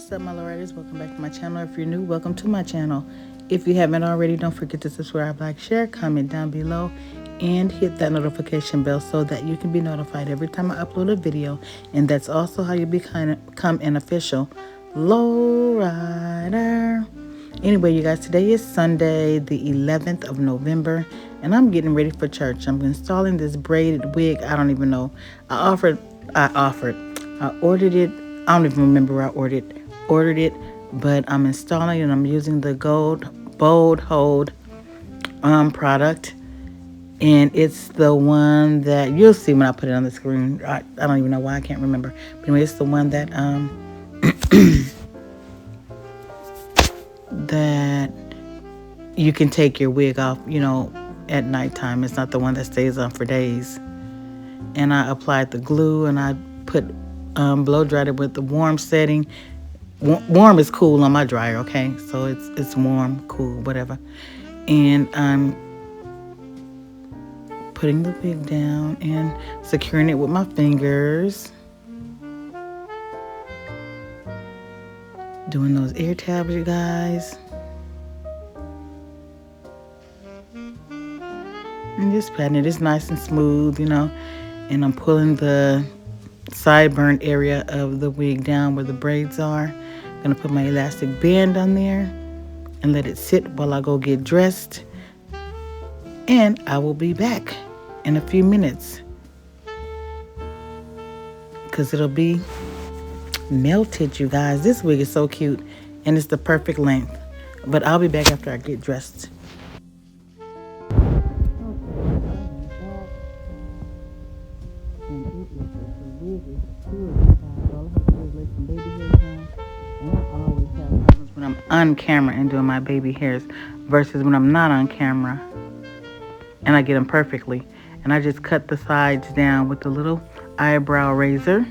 What's up, my lowriders? Welcome back to my channel. If you're new, welcome to my channel. If you haven't already, don't forget to subscribe, like, share, comment down below, and hit that notification bell so that you can be notified every time I upload a video. And that's also how you become an official lowrider. Anyway, you guys, today is Sunday, the 11th of November, and I'm getting ready for church. I'm installing this braided wig. I don't even know. I ordered it. I don't even remember where I ordered it, but I'm installing it, and I'm using the bold hold product, and it's the one that you'll see when I put it on the screen. I don't even know why I can't remember, but anyway, it's the one that that you can take your wig off, at nighttime. It's not the one that stays on for days. And I applied the glue, and I put blow dried it with the warm setting. Warm is cool on my dryer, okay? So it's warm, cool, whatever. And I'm putting the wig down and securing it with my fingers. Doing those ear tabs, you guys. And just patting it. It's nice and smooth, And I'm pulling the sideburn area of the wig down where the braids are. I'm going to put my elastic band on there and let it sit while I go get dressed. And I will be back in a few minutes, because it'll be melted, you guys. This wig is so cute, and it's the perfect length. But I'll be back after I get dressed. When I'm on camera and doing my baby hairs versus when I'm not on camera, and I get them perfectly. And I just cut the sides down with the little eyebrow razor,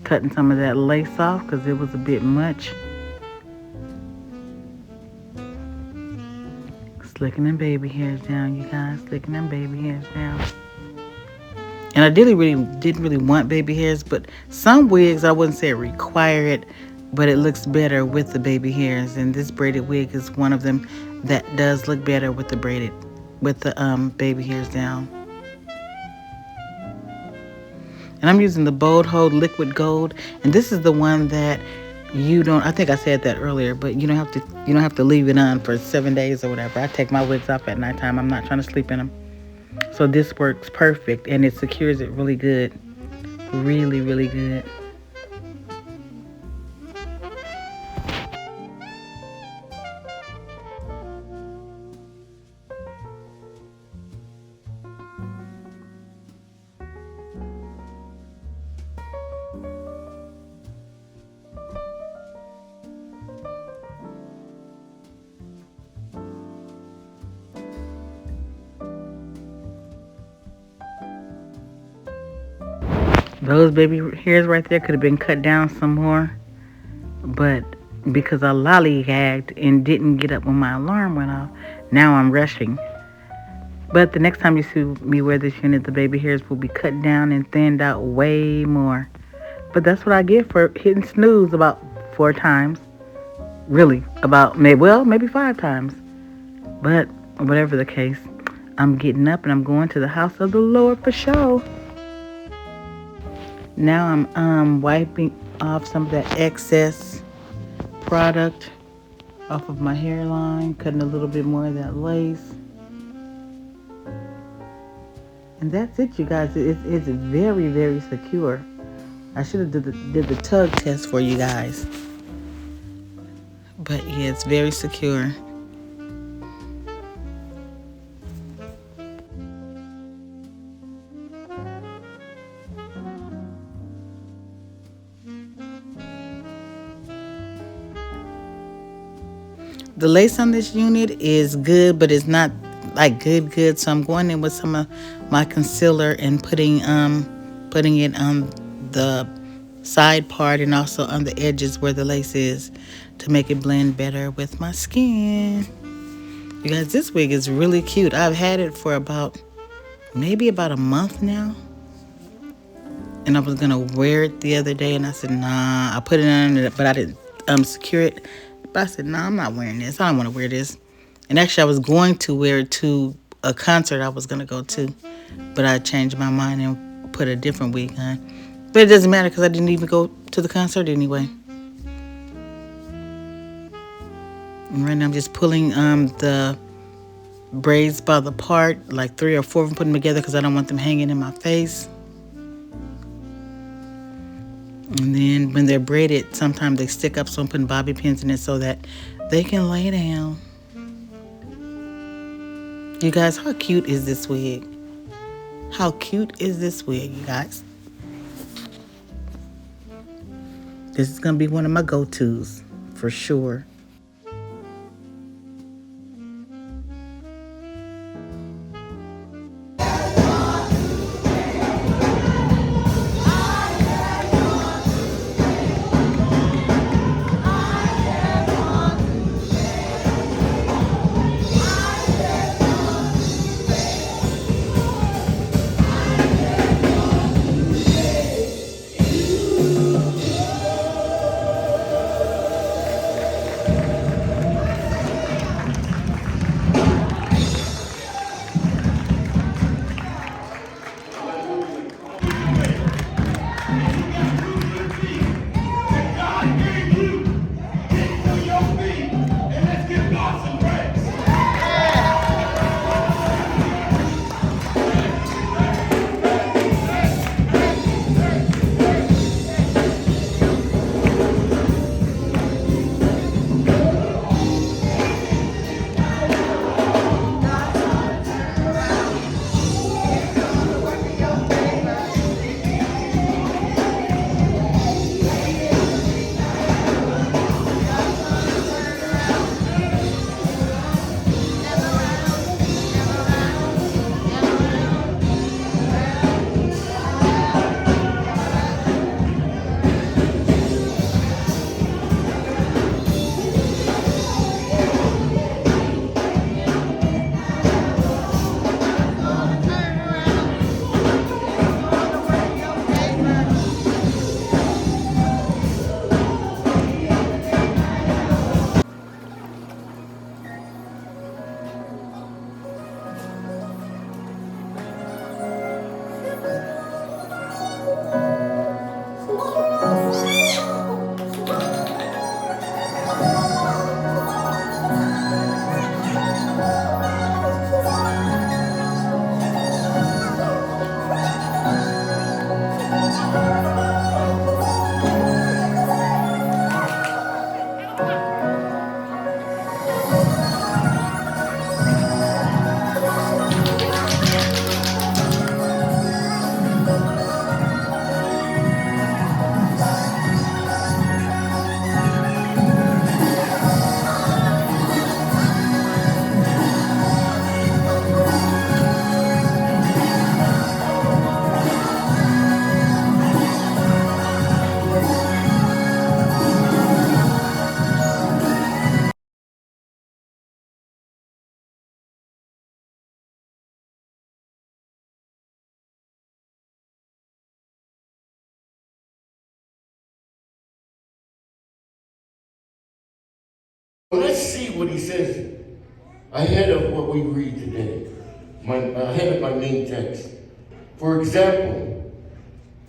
cutting some of that lace off because it was a bit much. Slicking them baby hairs down, you guys. Slicking them baby hairs down. And I didn't really want baby hairs, but some wigs, I wouldn't say require it, but it looks better with the baby hairs. And this braided wig is one of them that does look better with the baby hairs down. And I'm using the Bold Hold Liquid Gold, and this is the one that I think I said that earlier, but you don't have to leave it on for 7 days or whatever. I take my wigs off at nighttime. I'm not trying to sleep in them. So this works perfect, and it secures it really good. Really, really good. Those baby hairs right there could have been cut down some more, but because I lollygagged and didn't get up when my alarm went off, now I'm rushing. But the next time you see me wear this unit, the baby hairs will be cut down and thinned out way more. But that's what I get for hitting snooze about 4 times. Really, maybe 5 times. But whatever the case, I'm getting up and I'm going to the house of the Lord for show. Now I'm wiping off some of that excess product off of my hairline, cutting a little bit more of that lace. And that's it, you guys. It's very, very secure. I should have did the tug test for you guys. But yeah, it's very secure. The lace on this unit is good, but it's not like good. So I'm going in with some of my concealer and putting it on the side part and also on the edges where the lace is to make it blend better with my skin. You guys, this wig is really cute. I've had it for maybe about a month now. And I was gonna wear it the other day, and I said, nah. I put it on, but secure it. But I said, no, I'm not wearing this. I don't want to wear this. And actually, I was going to wear it to a concert I was going to go to, but I changed my mind and put a different wig on. But it doesn't matter because I didn't even go to the concert anyway. And right now, I'm just pulling the braids by the part, like 3 or 4 of them, putting them together because I don't want them hanging in my face. And then when they're braided, sometimes they stick up, so I'm putting bobby pins in it so that they can lay down. You guys, how cute is this wig? How cute is this wig, you guys? This is going to be one of my go-tos, for sure. Let's see what he says ahead of what we read today, ahead of my main text. For example,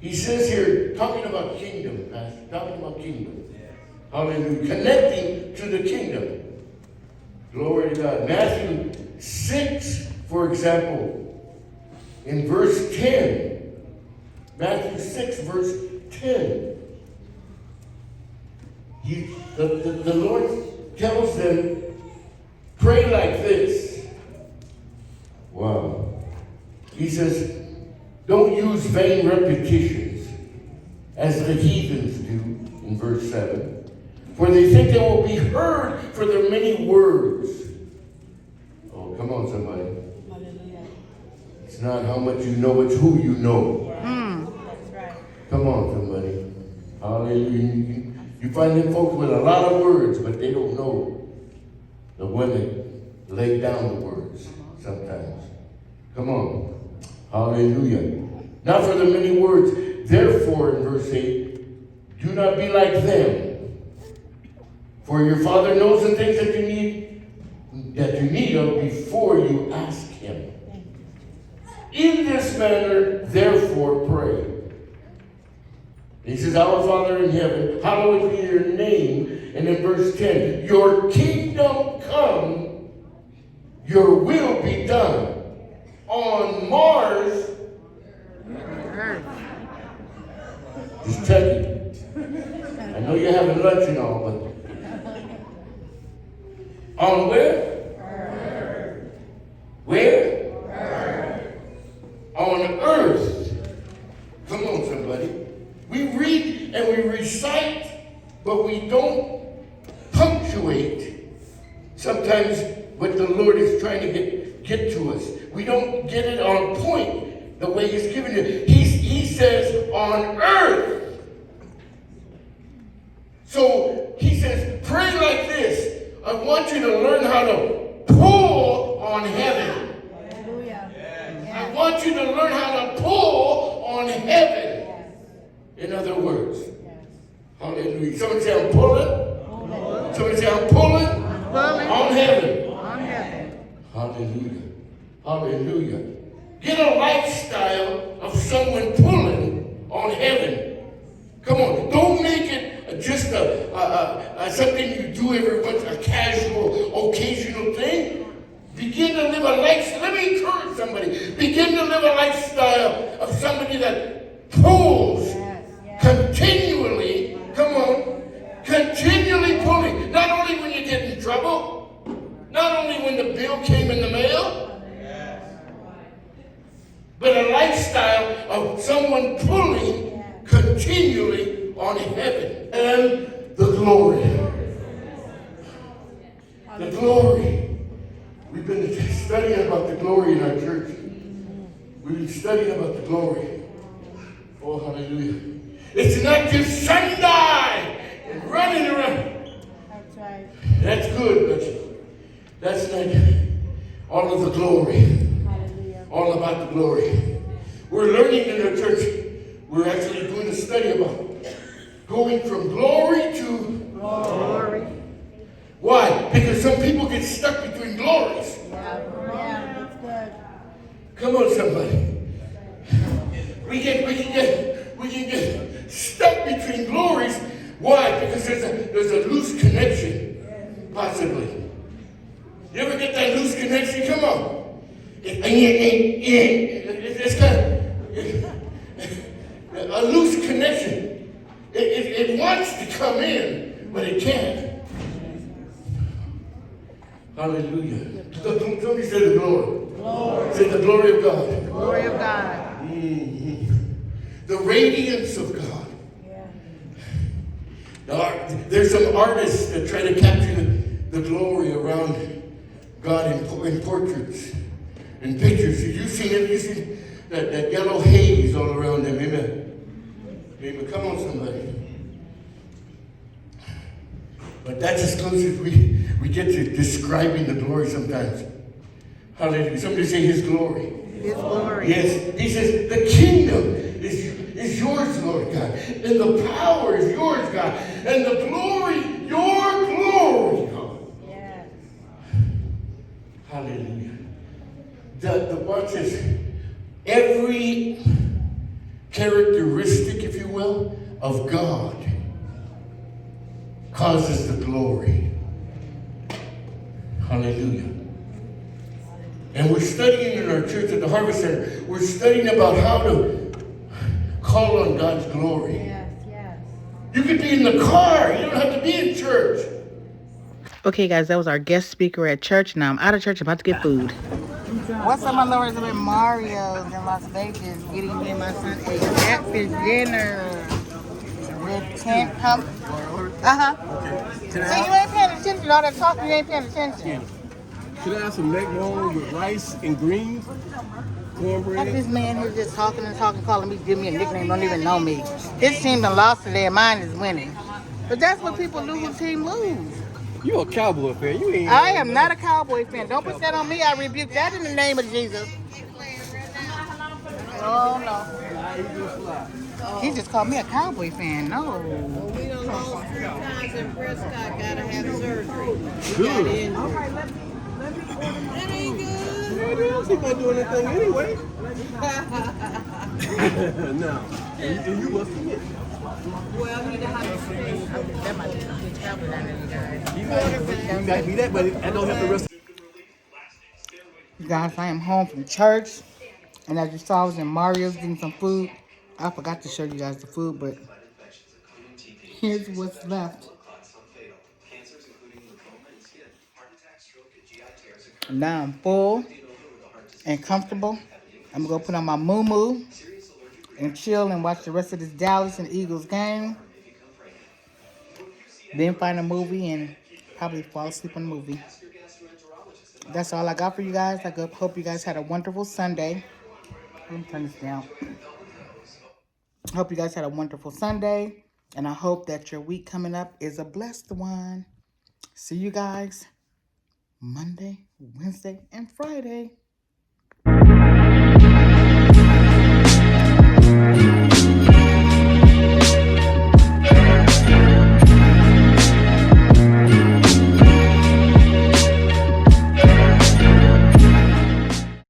he says here, talking about kingdom, Pastor, talking about kingdom. Hallelujah. Connecting to the kingdom. Glory to God. Matthew 6, for example, in verse 10. Matthew 6, verse 10. The Lord tells them, pray like this. Wow. He says, don't use vain repetitions as the heathens do in verse 7. For they think they will be heard for their many words. Oh, come on, somebody. Hallelujah. It's not how much you know, it's who you know. That's right. Come on, somebody. Hallelujah. You find them folks with a lot of words, but they don't know the women lay down the words sometimes. Come on. Hallelujah. Not for the many words. Therefore, in verse 8, do not be like them. For your Father knows the things that you need of before you ask him. In this manner, therefore, pray. He says, Our Father in heaven, hallowed be your name. And in verse 10, your kingdom come, your will be done on Mars. Just checking. I know you're having lunch and all, but on where? Earth. Where? Earth. On earth. Come on, somebody. We read and we recite, but we don't punctuate sometimes what the Lord is trying to get to us. We don't get it on point the way he's giving it. He says on earth. So he says, pray like this. I want you to learn how to pull on heaven. Hallelujah. I want you to learn how to pull on heaven. In other words, hallelujah. Somebody say, I'm pulling. Somebody say, I'm pulling on heaven. On heaven. Hallelujah. Hallelujah. Get a lifestyle of someone pulling on heaven. Come on. Don't make it just something you do every once, a casual, occasional thing. Begin to live a lifestyle. Let me encourage somebody. Begin to live a lifestyle of somebody that pulls continually. Come on. Continually pulling. Not only when you get in trouble. Not only when the bill came in the mail. But a lifestyle of someone pulling continually on heaven. And the glory. The glory. We've been studying about the glory in our church. We've been studying about the glory. Oh, hallelujah. It's not just Sunday and running around. That's right. That's good, but that's not all of the glory. Hallelujah. All about the glory. We're learning in our church. We're actually doing a study about going from glory to Glory. Why? Because some people get stuck between glories. Yeah, that's good. Come on, somebody. We can get stuck between glories. Why? Because there's a loose connection, possibly. You ever get that loose connection? Come on. It's kind of a loose connection. It wants to come in, but it can't. Hallelujah. Somebody say the glory. Glory. Say the glory of God. Glory of God. Mm-hmm. The radiance of God. Yeah. There's some artists that try to capture the glory around God in portraits and pictures. You've seen it. You've seen that yellow haze all around them. Amen. Amen. Come on, somebody. But that's as close as we get to describing the glory sometimes. Hallelujah. Somebody say his glory. His glory. Yes. He says the kingdom is yours, Lord God. And the power is yours, God. And the glory, your glory, God. Yes. Hallelujah. Watch this. Every characteristic, if you will, of God causes the glory. Hallelujah. And we're studying in our church at the Harvest Center, we're studying about how to call on God's glory. Yes, yes. You could be in the car. You don't have to be in church. Okay, guys, that was our guest speaker at church. Now I'm out of church, about to get food. What's up, my lords? I'm at Mario's in Las Vegas getting me and my son a catfish dinner with 10 pump. So you ain't paying attention to all that talk, you ain't paying attention. Should I have some neck bone with rice and greens? Cornbread? Like this man here just talking and talking, calling me, give me a nickname, don't even know me. His team done lost today and mine is winning. But that's what people do when team lose. You a Cowboy fan. You ain't. I am not a Cowboy fan. Don't put that on me. I rebuke that in the name of Jesus. Oh, no. He just called me a Cowboy fan. No. Most 3 times in Prescott gotta have surgery. Good. That ain't good. Yeah, they don't seem like doing anything anyway. No. And you must admit. Well, he know how to stay. That might be some good travel down there, you guys. You might be that, but I don't have the rest. You guys, I am home from church, and as you saw, I was in Mario's getting some food. I forgot to show you guys the food, but here's what's left. Now I'm full and comfortable. I'm gonna go put on my moo and chill and watch the rest of this Dallas and Eagles game. Then find a movie and probably fall asleep on the movie. That's all I got for you guys. I hope you guys had a wonderful Sunday. Let me turn this down. Hope you guys had a wonderful Sunday. And I hope that your week coming up is a blessed one. See you guys Monday, Wednesday, and Friday.